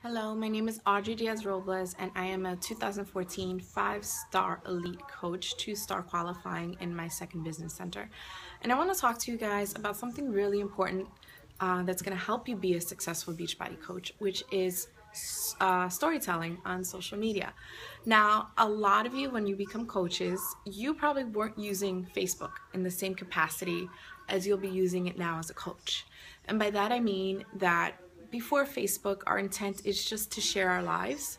Hello, my name is Audrey Diaz-Robles and I am a 2014 5-star elite coach, 2-star qualifying in my second business center. And I want to talk to you guys about something really important that's going to help you be a successful Beachbody coach, which is storytelling on social media. Now, a lot of you, when you become coaches, you probably weren't using Facebook in the same capacity as you'll be using it now as a coach. And by that I mean that before Facebook, our intent is just to share our lives,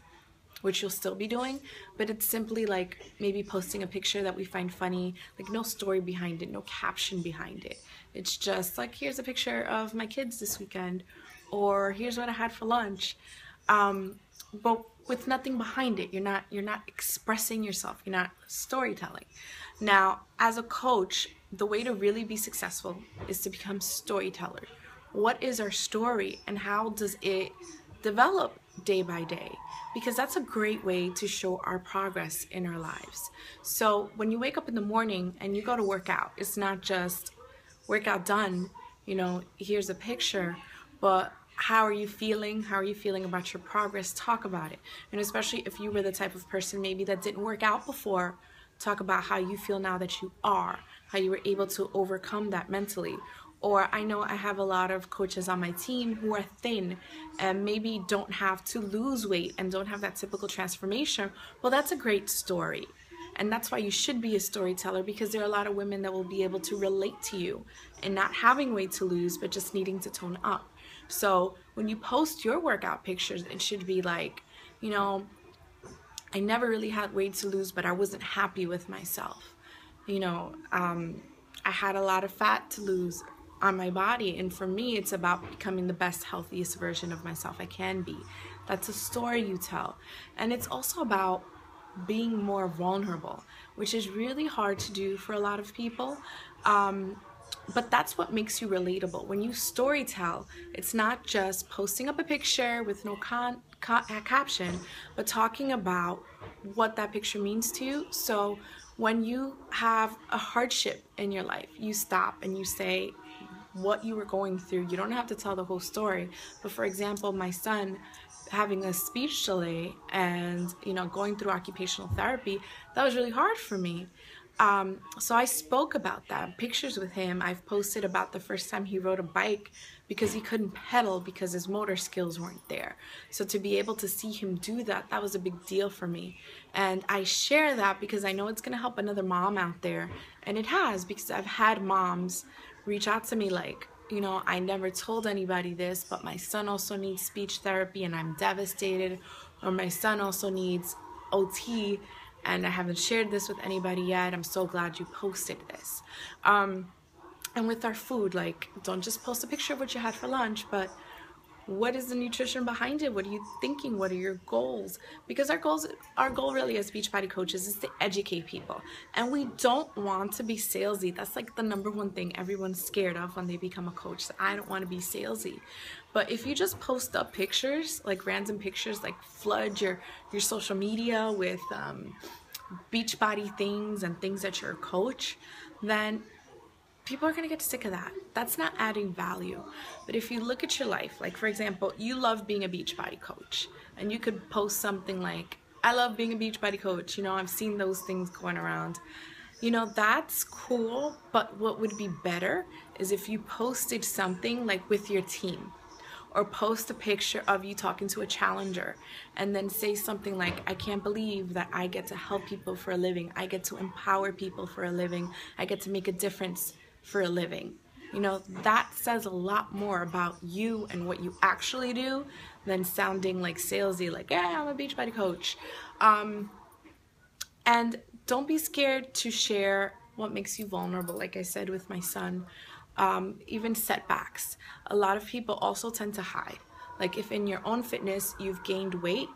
which you'll still be doing, but it's simply like maybe posting a picture that we find funny, like no story behind it, no caption behind it. It's just like, here's a picture of my kids this weekend, or here's what I had for lunch. But with nothing behind it. You're not expressing yourself. You're not storytelling. Now, as a coach, the way to really be successful is to become storyteller. What is our story and how does it develop day by day? Because that's a great way to show our progress in our lives. So when you wake up in the morning and you go to work out, it's not just workout done, here's a picture, but how are you feeling? How are you feeling about your progress? Talk about it. And especially if you were the type of person maybe that didn't work out before, talk about how you feel now that you are, how you were able to overcome that mentally. Or I know I have a lot of coaches on my team who are thin and maybe don't have to lose weight and don't have that typical transformation. Well, that's a great story. And that's why you should be a storyteller, because there are a lot of women that will be able to relate to you and not having weight to lose, but just needing to tone up. So when you post your workout pictures, it should be like, I never really had weight to lose, but I wasn't happy with myself. I had a lot of fat to lose on my body, and for me it's about becoming the best, healthiest version of myself I can be. That's a story you tell. And it's also about being more vulnerable, which is really hard to do for a lot of people, but that's what makes you relatable. When you storytell, it's not just posting up a picture with no caption, but talking about what that picture means to you. So when you have a hardship in your life, you stop and you say what you were going through. You don't have to tell the whole story. But for example, my son having a speech delay and going through occupational therapy, that was really hard for me. So I spoke about that, pictures with him. I've posted about the first time he rode a bike because he couldn't pedal because his motor skills weren't there. So to be able to see him do that, that was a big deal for me. And I share that because I know it's going to help another mom out there. And it has, because I've had moms reach out to me like, I never told anybody this, but my son also needs speech therapy and I'm devastated. Or my son also needs OT and I haven't shared this with anybody yet. I'm so glad you posted this. And with our food, like, don't just post a picture of what you had for lunch, but what is the nutrition behind it? What are you thinking? What are your goals? Because our goal really as Beachbody coaches is to educate people. And we don't want to be salesy. That's like the number one thing everyone's scared of when they become a coach. So I don't want to be salesy. But if you just post up pictures, like random pictures, like flood your social media with Beachbody things and things that you're a coach, then people are going to get sick of that. That's not adding value. But if you look at your life, like for example, you love being a Beachbody coach, and you could post something like, I love being a Beachbody coach, I've seen those things going around. That's cool, but what would be better is if you posted something like with your team, or post a picture of you talking to a challenger and then say something like, I can't believe that I get to help people for a living. I get to empower people for a living. I get to make a difference for a living. That says a lot more about you and what you actually do than sounding like salesy, like, yeah, I'm a Beachbody coach. And don't be scared to share what makes you vulnerable. Like I said with my son, even setbacks. A lot of people also tend to hide. Like if in your own fitness you've gained weight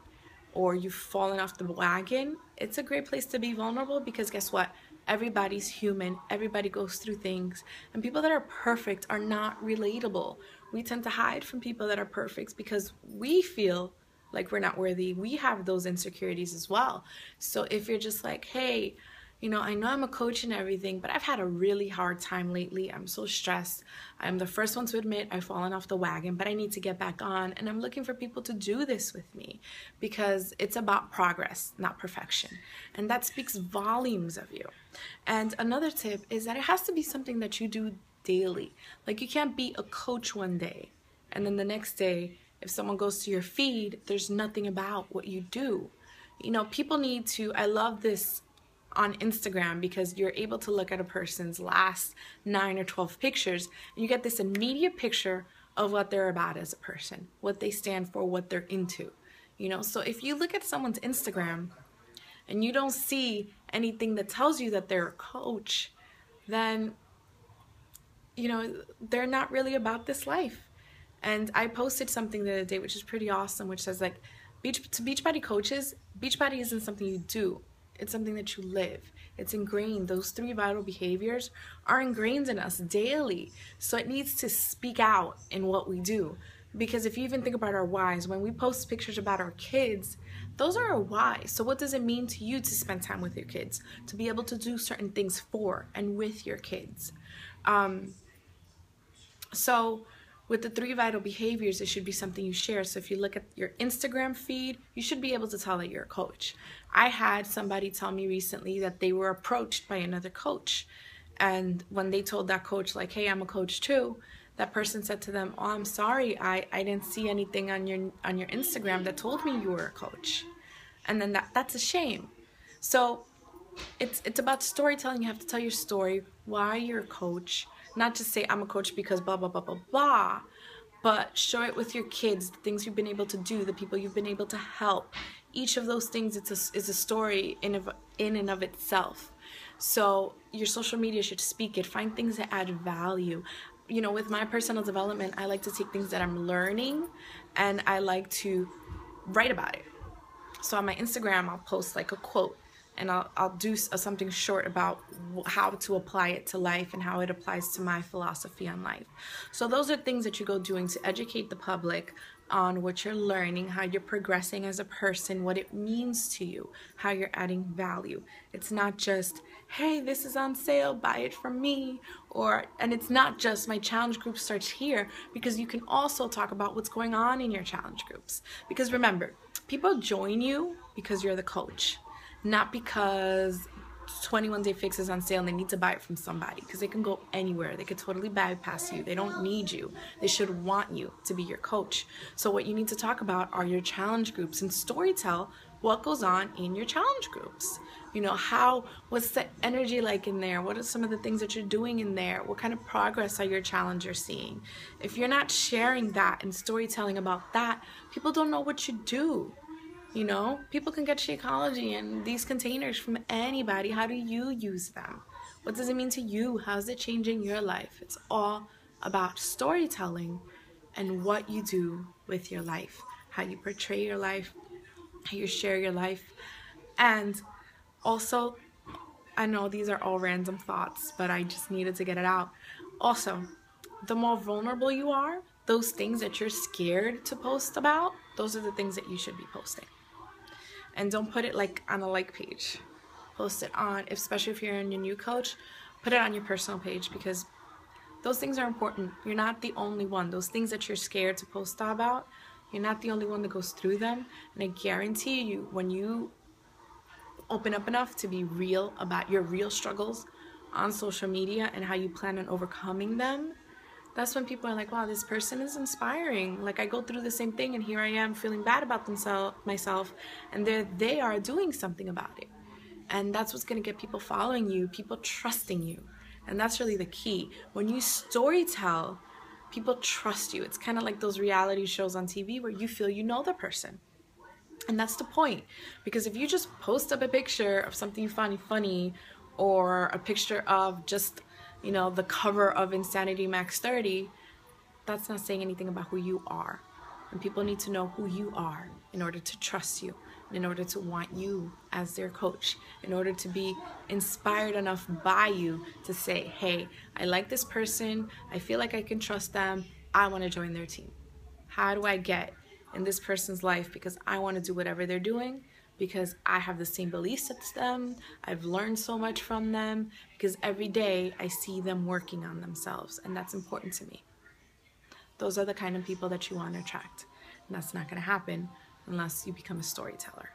or you've fallen off the wagon, it's a great place to be vulnerable, because guess what? Everybody's human. Everybody goes through things. And people that are perfect are not relatable. We tend to hide from people that are perfect because we feel like we're not worthy. We have those insecurities as well. So if you're just like, hey, I know I'm a coach and everything, but I've had a really hard time lately. I'm so stressed. I'm the first one to admit I've fallen off the wagon, but I need to get back on. And I'm looking for people to do this with me because it's about progress, not perfection. And that speaks volumes of you. And another tip is that it has to be something that you do daily. Like, you can't be a coach one day and then the next day, if someone goes to your feed, there's nothing about what you do. People need to, I love this on Instagram because you're able to look at a person's last 9 or 12 pictures and you get this immediate picture of what they're about as a person, what they stand for, what they're into. So if you look at someone's Instagram and you don't see anything that tells you that they're a coach, then they're not really about this life. And I posted something the other day which is pretty awesome, which says, like, to Beachbody coaches, Beachbody isn't something you do. It's something that you live. It's ingrained. Those 3 vital behaviors are ingrained in us daily. So it needs to speak out in what we do. Because if you even think about our whys, when we post pictures about our kids, those are our whys. So what does it mean to you to spend time with your kids? To be able to do certain things for and with your kids. So with the 3 vital behaviors, it should be something you share. So if you look at your Instagram feed, you should be able to tell that you're a coach. I had somebody tell me recently that they were approached by another coach. And when they told that coach, like, hey, I'm a coach too, that person said to them, oh, I'm sorry, I didn't see anything on your Instagram that told me you were a coach. And then that's a shame. So it's about storytelling. You have to tell your story, why you're a coach. Not just say, I'm a coach because blah, blah, blah, blah, blah, but show it with your kids, the things you've been able to do, the people you've been able to help. Each of those things is a story in and of itself. So your social media should speak it. Find things that add value. With my personal development, I like to take things that I'm learning and I like to write about it. So on my Instagram, I'll post like a quote. And I'll do something short about how to apply it to life and how it applies to my philosophy on life. So those are things that you go doing to educate the public on what you're learning, how you're progressing as a person, what it means to you, how you're adding value. It's not just, hey, this is on sale, buy it from me. And it's not just my challenge group starts here, because you can also talk about what's going on in your challenge groups. Because remember, people join you because you're the coach. Not because 21 Day Fix is on sale and they need to buy it from somebody, because they can go anywhere. They could totally bypass you. They don't need you. They should want you to be your coach. So what you need to talk about are your challenge groups and storytell what goes on in your challenge groups. What's the energy like in there? What are some of the things that you're doing in there? What kind of progress are your challengers seeing? If you're not sharing that and storytelling about that, people don't know what you do. People can get Shakeology and these containers from anybody. How do you use them? What does it mean to you? How's it changing your life? It's all about storytelling and what you do with your life, how you portray your life, how you share your life. And also, I know these are all random thoughts, but I just needed to get it out. Also, the more vulnerable you are, those things that you're scared to post about, those are the things that you should be posting. And don't put it like on a like page. Post it on, especially if you're in your new coach, put it on your personal page, because those things are important. You're not the only one. Those things that you're scared to post about, you're not the only one that goes through them. And I guarantee you, when you open up enough to be real about your real struggles on social media and how you plan on overcoming them, that's when people are like, wow, this person is inspiring. Like, I go through the same thing and here I am feeling bad about myself, and they are doing something about it. And that's what's going to get people following you, people trusting you. And that's really the key. When you storytell, people trust you. It's kind of like those reality shows on TV where you feel you know the person. And that's the point. Because if you just post up a picture of something you find funny, or a picture of just the cover of Insanity Max 30, that's not saying anything about who you are. And people need to know who you are in order to trust you, in order to want you as their coach, in order to be inspired enough by you to say, hey, I like this person, I feel like I can trust them, I want to join their team. How do I get in this person's life because I want to do whatever they're doing, because I have the same beliefs as them. I've learned so much from them because every day I see them working on themselves, and that's important to me. Those are the kind of people that you want to attract, and that's not going to happen unless you become a storyteller.